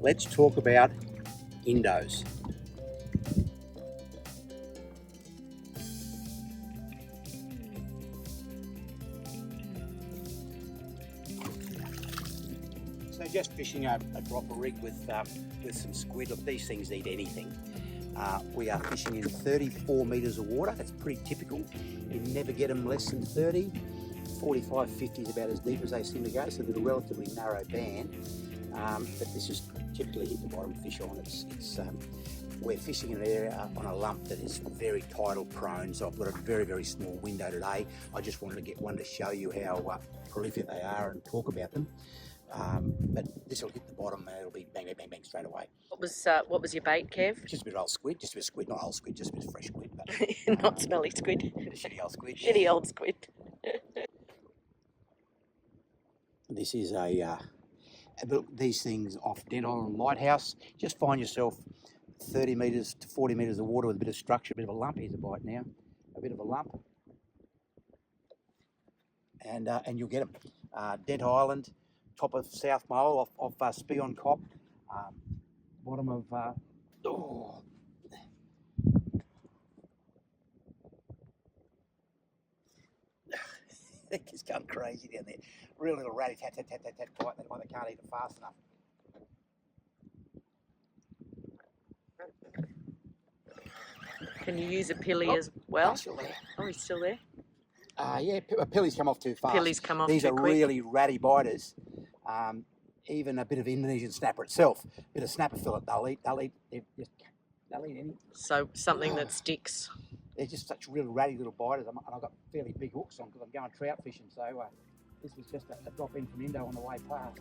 Let's talk about Indos. So just fishing a dropper rig with some squid. Look, these things eat anything. We are fishing in 34 metres of water. That's pretty typical. You never get them less than 30. 45, 50 is about as deep as they seem to go, so they're a relatively narrow band. But this is typically hit the bottom fish on. We're fishing in an area on a lump that is very tidal prone, so I've got a very, very small window today. I just wanted to get one to show you how prolific they are and talk about them. But this will hit the bottom and it'll be bang, bang, bang, bang straight away. What was your bait, Kev? Just a bit of old squid, just a bit of squid, not old squid, just a bit of fresh squid. But, Not smelly squid. A bit of shitty old squid. Shitty old squid. This is these things off Dent Island Lighthouse. Just find yourself 30 metres to 40 metres of water with a bit of structure, a bit of a lump. Here's a bite now, a bit of a lump, and you'll get them. Dent Island, top of South Mole, off Spion Cop, bottom of. They're just going crazy down there. Real little ratty tat tat tat tat tat bite. That's why they can't eat it fast enough. Can you use a pilly as well? He's still there. Oh, he's still there? Yeah, pillies come off too fast. Pillies come off These too are quick. really ratty biters. Even a bit of Indonesian snapper itself, a bit of snapper fillet, they'll eat any. So something that sticks. They're just such really ratty little biters, and I've got fairly big hooks on because I'm going trout fishing. So this was just a drop in from Indo on the way past.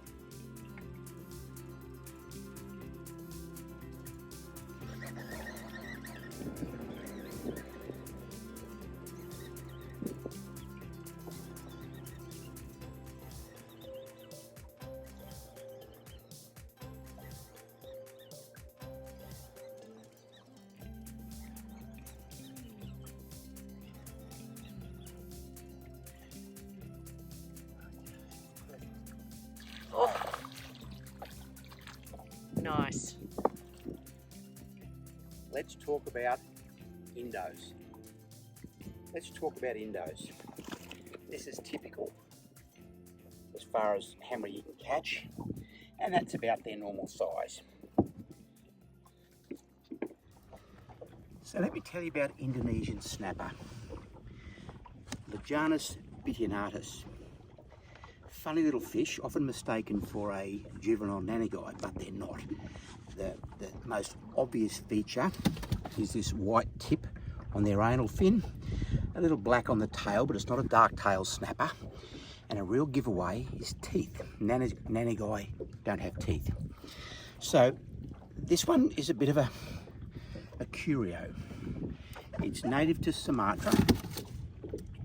Oh, nice. Let's talk about Indos. Let's talk about Indos. This is typical as far as how many you can catch, and that's about their normal size. So let me tell you about Indonesian Snapper. Lejanus bityanatus. Funny little fish, often mistaken for a juvenile nannyguy, but they're not. The most obvious feature is this white tip on their anal fin, a little black on the tail, but it's not a dark tail snapper, and a real giveaway is teeth. Nannyguy don't have teeth. So this one is a bit of a curio. It's native to Sumatra.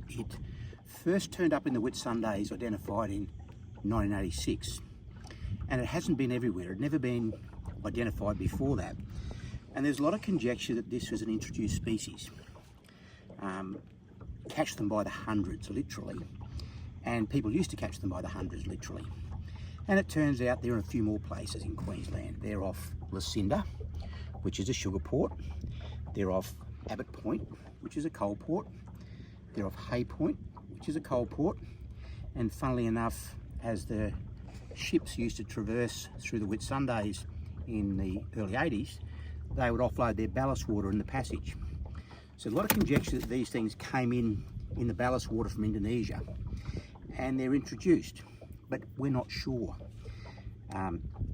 It first turned up in the Whitsundays, identified in 1986, and it hasn't been everywhere. It had never been identified before that, and there's a lot of conjecture that this was an introduced species. Catch them by the hundreds, literally, and people used to catch them by the hundreds, literally. And it turns out there are a few more places in Queensland. They're off Lucinda, which is a sugar port. They're off Abbott Point, which is a coal port. They're off Hay Point, which is a coal port. And funnily enough, as the ships used to traverse through the Whitsundays in the early 80s, they would offload their ballast water in the passage. So a lot of conjecture that these things came in the ballast water from Indonesia, and they're introduced, but we're not sure.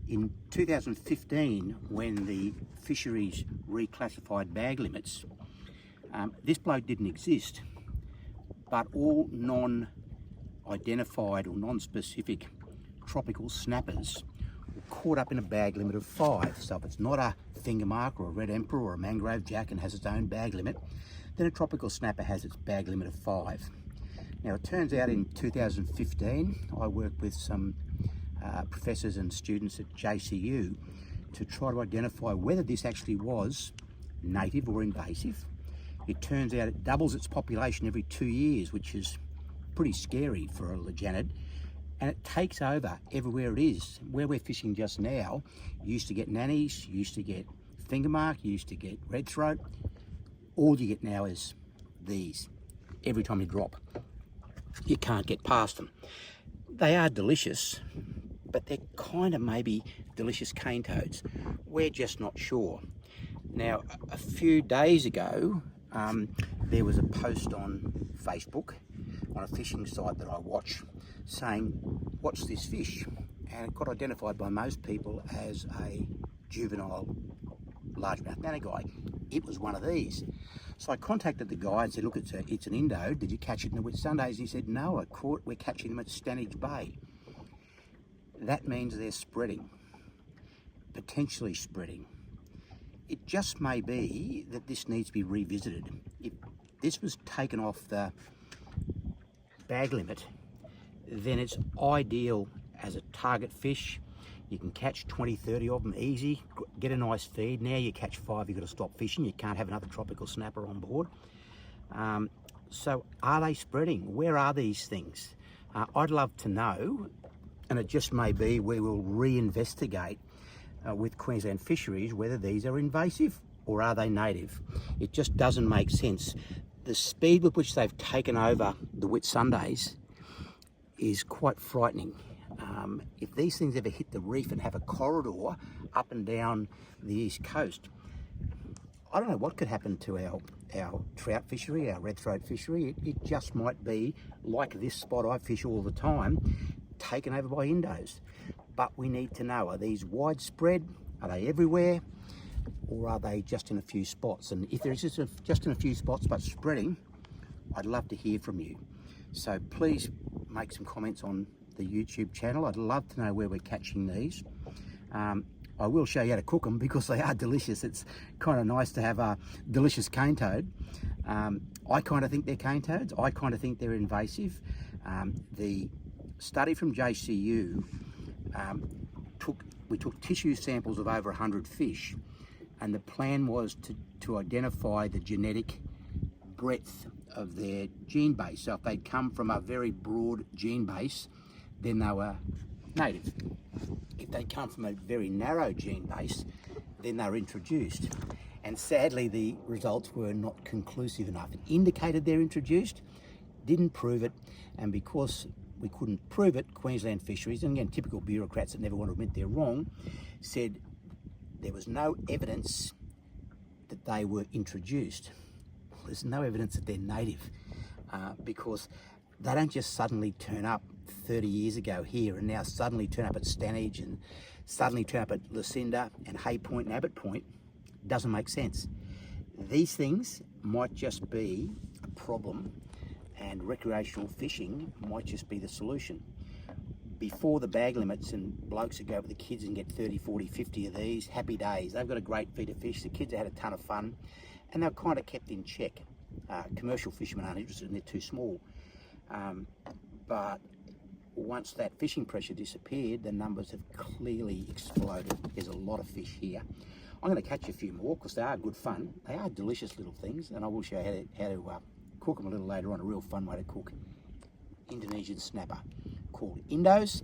In 2015, when the fisheries reclassified bag limits, this bloke didn't exist, but all non-identified or non-specific tropical snappers were caught up in a bag limit of 5. So if it's not a finger mark or a red emperor or a mangrove jack and has its own bag limit, then a tropical snapper has its bag limit of 5. Now it turns out in 2015, I worked with some professors and students at JCU to try to identify whether this actually was native or invasive. It turns out it doubles its population every 2 years, which is pretty scary for a lejanid. and it takes over everywhere it is. Where we're fishing just now, you used to get nannies, you used to get finger mark, you used to get red throat. All you get now is these. Every time you drop, you can't get past them. They are delicious, but they're kind of maybe delicious cane toads. We're just not sure. Now, a few days ago, there was a post on Facebook on a fishing site that I watch saying, "What's this fish?" And it got identified by most people as a juvenile largemouth nannyguy. It was one of these. So I contacted the guy and said, "Look, it's an Indo. Did you catch it in the Whitsundays?" He said, "No, we're catching them at Stanage Bay." That means they're spreading, potentially spreading. It just may be that this needs to be revisited. If this was taken off the bag limit, then it's ideal as a target fish. You can catch 20, 30 of them easy, get a nice feed. Now you catch 5, you've got to stop fishing. You can't have another tropical snapper on board. So are they spreading? Where are these things? I'd love to know, and it just may be we will reinvestigate with Queensland Fisheries whether these are invasive or are they native. It just doesn't make sense. The speed with which they've taken over the Whitsundays is quite frightening. If these things ever hit the reef and have a corridor up and down the east coast, I don't know what could happen to our trout fishery, our red throat fishery. It just might be like this spot I fish all the time, taken over by Indos. But we need to know, are these widespread? Are they everywhere? Or are they just in a few spots? And if they're just in a few spots but spreading, I'd love to hear from you. So please make some comments on the YouTube channel. I'd love to know where we're catching these. I will show you how to cook them because they are delicious. It's kind of nice to have a delicious cane toad. I kind of think they're cane toads. I kind of think they're invasive. The study from JCU, we took tissue samples of over 100 fish, and the plan was to identify the genetic breadth of their gene base. So if they'd come from a very broad gene base, then they were native. If they come from a very narrow gene base, then they were introduced. And sadly, the results were not conclusive enough. It indicated they're introduced, didn't prove it, and because we couldn't prove it, Queensland Fisheries, and again, typical bureaucrats that never want to admit they're wrong, said there was no evidence that they were introduced. Well, there's no evidence that they're native because they don't just suddenly turn up 30 years ago here and now suddenly turn up at Stanage and suddenly turn up at Lucinda and Hay Point and Abbott Point. Doesn't make sense. These things might just be a problem and recreational fishing might just be the solution. Before the bag limits and blokes would go with the kids and get 30, 40, 50 of these, happy days. They've got a great feed of fish. The kids have had a ton of fun and they're kind of kept in check. Commercial fishermen aren't interested and they're too small. But once that fishing pressure disappeared, the numbers have clearly exploded. There's a lot of fish here. I'm going to catch a few more because they are good fun. They are delicious little things, and I will show you how to cook them a little later on. A real fun way to cook Indonesian snapper called Indos.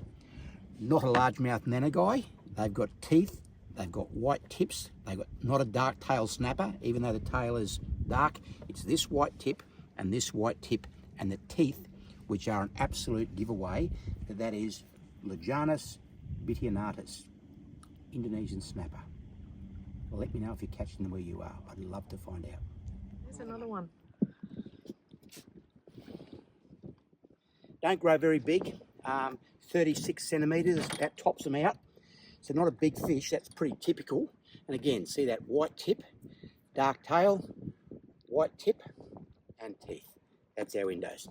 Not a largemouth nannyguy. They've got teeth. They've got white tips. They've got not a dark tail snapper, even though the tail is dark. It's this white tip and this white tip and the teeth, which are an absolute giveaway. That is Lajanus bitionatus, Indonesian snapper. Well, let me know if you're catching them where you are. I'd love to find out. There's another one. Don't grow very big, 36 centimetres, that tops them out. So not a big fish, that's pretty typical. And again, see that white tip, dark tail, white tip and teeth. That's our Indos.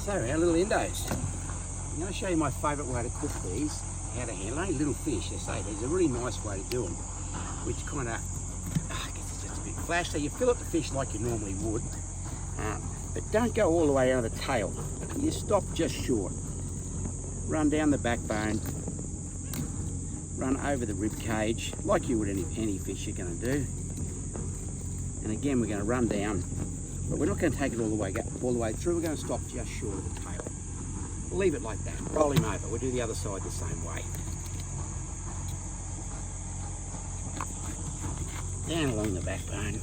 So our little Indos. I'm going to show you my favourite way to cook these, how to handle only little fish. I say there's a really nice way to do them, which kind of gets just a bit flash. So you fill up the fish like you normally would, But don't go all the way out of the tail. You stop just short. Run down the backbone, run over the rib cage, like you would any fish you're going to do. And again, we're going to run down, but we're not going to take it all the way through. We're going to stop just short of the tail. We'll leave it like that. Roll him over. We'll do the other side the same way. Down along the backbone,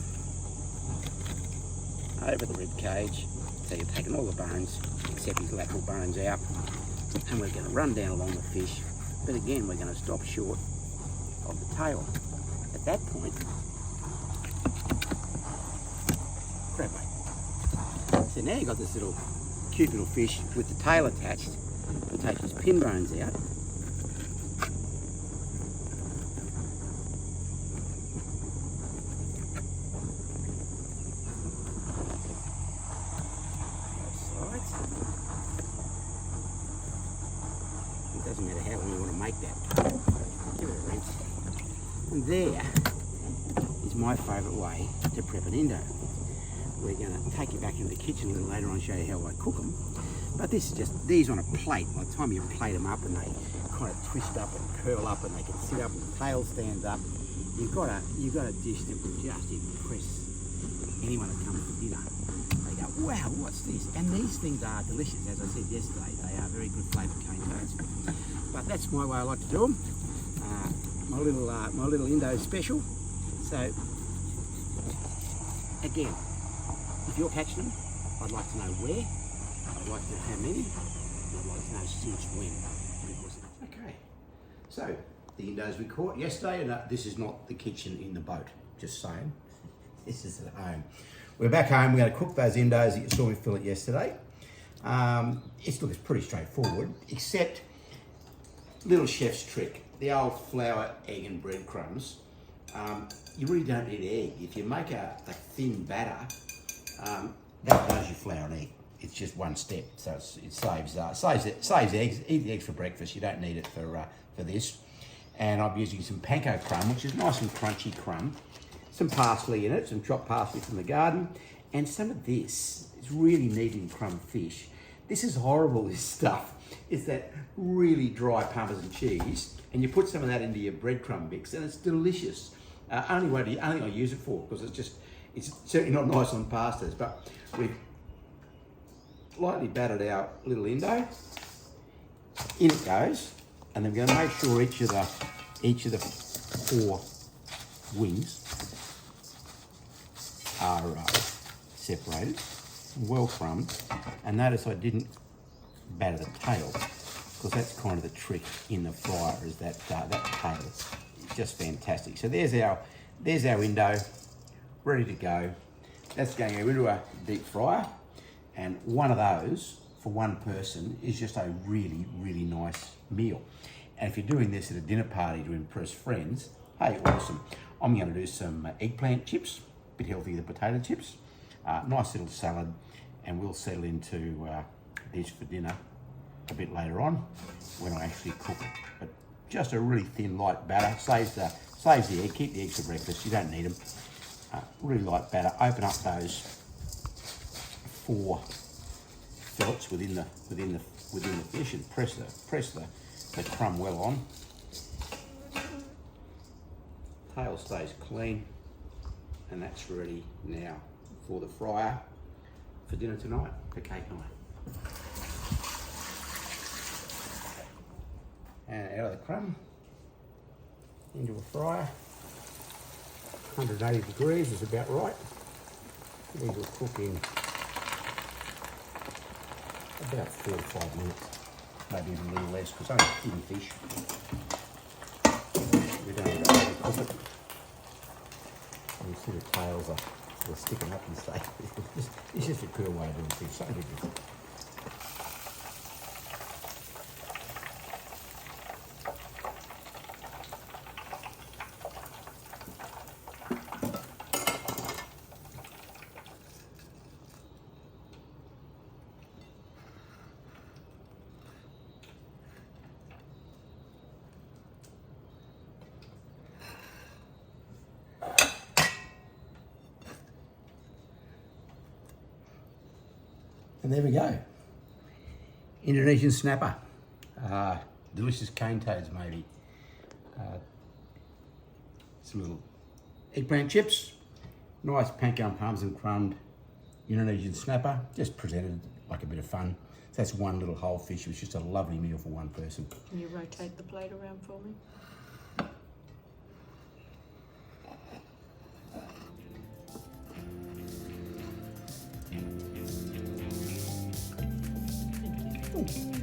over the rib cage. So you're taking all the bones, except his lateral bones out. And we're going to run down along the fish, but again we're going to stop short of the tail. At that point, grab it. So now you've got this little cute little fish with the tail attached. We'll take his pin bones out. Doesn't matter how long you want to make that. Give it a rinse. And there is my favourite way to prep an Indo. We're going to take you back into the kitchen a little later on and show you how I cook them. But this is just these on a plate. By the time you plate them up and they kind of twist up and curl up and they can sit up and the tail stands up, you've got a dish that will just impress anyone that comes for dinner. They go, wow, what's this? And these things are delicious. As I said yesterday, they are very good flavoured cane toads. But that's my way I like to do them. My little Indo special. So again, if you're catching them, I'd like to know where, I'd like to know how many, and I'd like to know since when. Okay, so the Indos we caught yesterday, and this is not the kitchen in the boat, just saying. This is at home. We're back home. We're going to cook those Indos that you saw me fillet yesterday. It's pretty straightforward, except little chef's trick, the old flour, egg and breadcrumbs. You really don't need egg. If you make a thin batter, that does your flour and egg. It's just one step, so it saves eggs. Eat the eggs for breakfast. You don't need it for this. And I'm using some panko crumb, which is nice and crunchy crumb. Some parsley in it, some chopped parsley from the garden, and some of this. It's really neat in crumb fish. This is horrible, this stuff. It's that really dry Parmesan cheese, and you put some of that into your breadcrumb mix, and it's delicious. Only thing I use it for, because it's certainly not nice on pastas, but we've lightly battered our little Indo. In it goes, and then we're going to make sure each of the 4 wings are separated, well crumbed. And notice I didn't batter the tail, because that's kind of the trick in the fryer, is that tail. It's just fantastic. So there's our Indo, ready to go. That's going into a deep fryer, and one of those for one person is just a really, really nice meal. And if you're doing this at a dinner party to impress friends, hey, awesome. I'm going to do some eggplant chips, a bit healthier than potato chips, nice little salad, and we'll settle into this for dinner a bit later on when I actually cook it. But just a really thin, light batter, saves the egg. Keep the eggs for breakfast, you don't need them. Really light batter. Open up those 4 fillets within the fish and press the crumb well on. Tail stays clean, and that's ready now for the fryer for dinner tonight, for cake night. And out of the crumb into a fryer. 180 degrees is about right. These will cook in about 4 or 5 minutes, maybe even a little less, because only thin fish. We don't want to overcook it. And you see the tails are sticking up and stuff. It's just a cool way of doing things, something different. And there we go. Indonesian snapper. Delicious cane toads maybe. Some little eggplant chips. Nice panko and parmesan crumbed Indonesian snapper. Just presented like a bit of fun. So that's one little whole fish. It was just a lovely meal for one person. Can you rotate the plate around for me? Ooh.